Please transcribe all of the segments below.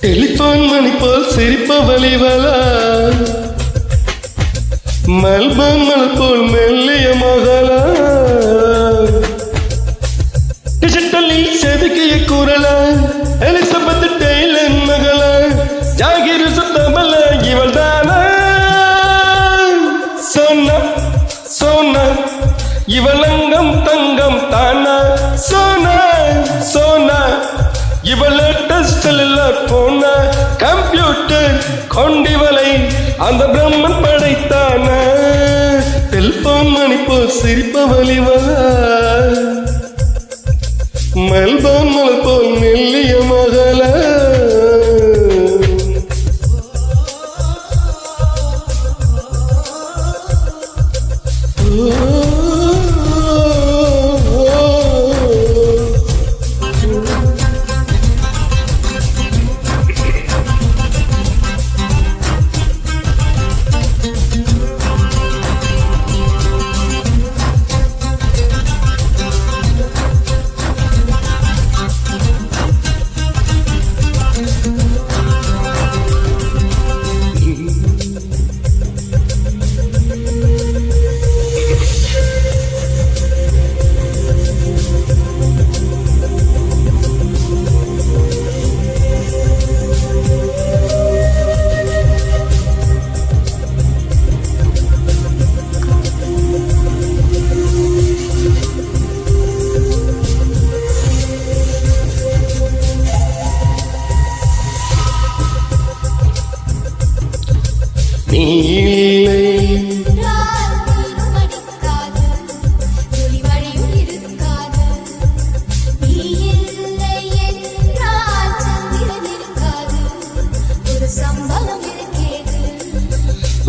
telephone மணி போல் சிரிப்ப வலிவலா மல்பம் மலர் போல் மெல்லிய மகளா டிஜிட்டலில் செதுக்கிய குரலா எலிசபெத் டெய்லன் மகளா ஜாகிர் சுத்தமல்ல இவள் தானா சொன்ன சொன்ன இவள் அங்கம் தங்கம் தானா சோனா சோனா இவள் டெஸ்டில் போன கம்ப்யூட்டர் கொண்டிவளை அந்த பிரம்மன் படைத்தான டெலிபோன் மணி போல் சிரிப்ப வலிவலா மெல்போன் மலர் போல் மெல்லிய மகளா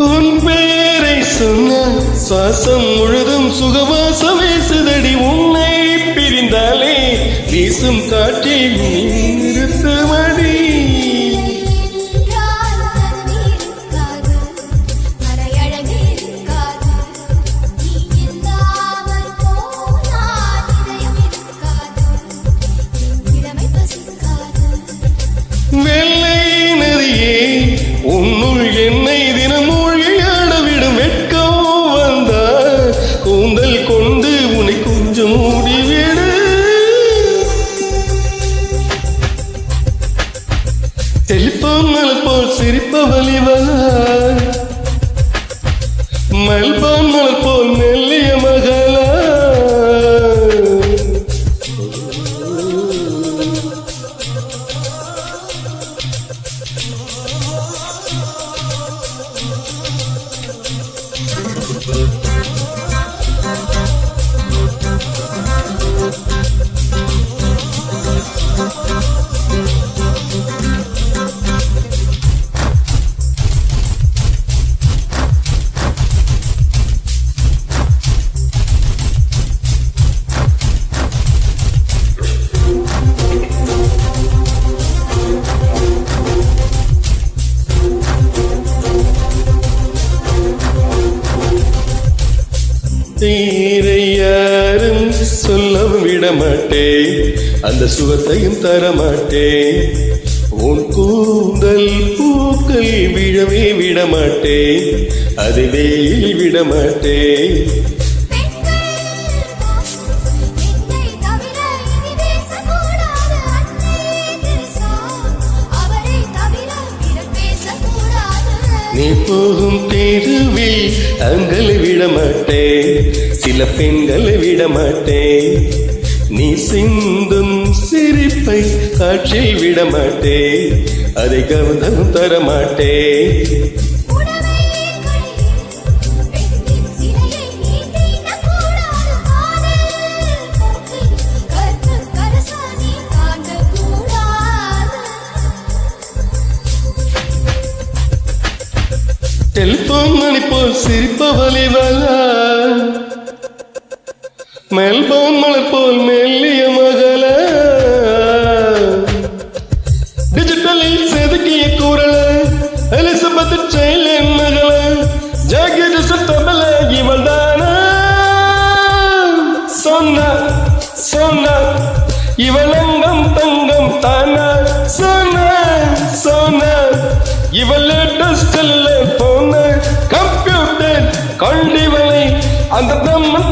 உன் பேரை சொன்ன சுவாசம் முழுதும் சுகவாசம் வீசுதடி உன்னை பிரிந்தாலே வீசும் காற்றில் நிறுத்துமடி வெள்ளை நதியே உன்னுள் என்னை தினம் மூழ்கியாடவிடும் வெட்கம் வந்தா கூந்தல் கொண்டு உன்னை கொஞ்சம் மூடிவிடு டெலிபோன் மலர் போல் சிரிப்ப வலிவலா மெல்போன் மலர் போல் மெல்லிய மகளா தீரை யாரும் சொல்லவும் விடமாட்டேன் அந்த சுகத்தையும் தரமாட்டேன் உன் கூந்தல் பூக்கள் விழவே விடமாட்டேன் அதை வெயில் விடமாட்டேன் நீ போகும் தெருவில் அங்களை விடமாட்டேன் சில பெண்களை விடமாட்டேன் நீ சிந்தும் சிரிப்பை காற்றில் விடமாட்டேன் அதை கவனம் தரமாட்டேன் டெலிபோன் மணி போல் சிரிப்பவள் இவளா மெல்போன் மலர் போல் மெல்லிய மகள டிஜிட்டலில் செதுக்கிய குரல எலிசபெத் செயலின் மகள ஜாகிர சுத்தமல இவள் தானா சொன்னா சொன்னா இவள் அங்கம் தங்கம் தானா சொன்னா சொன்னா இவள் லேட்டஸ்ட் போன கம்ப்யூட்டர் கொண்டிவளை அந்த பிரம்மன்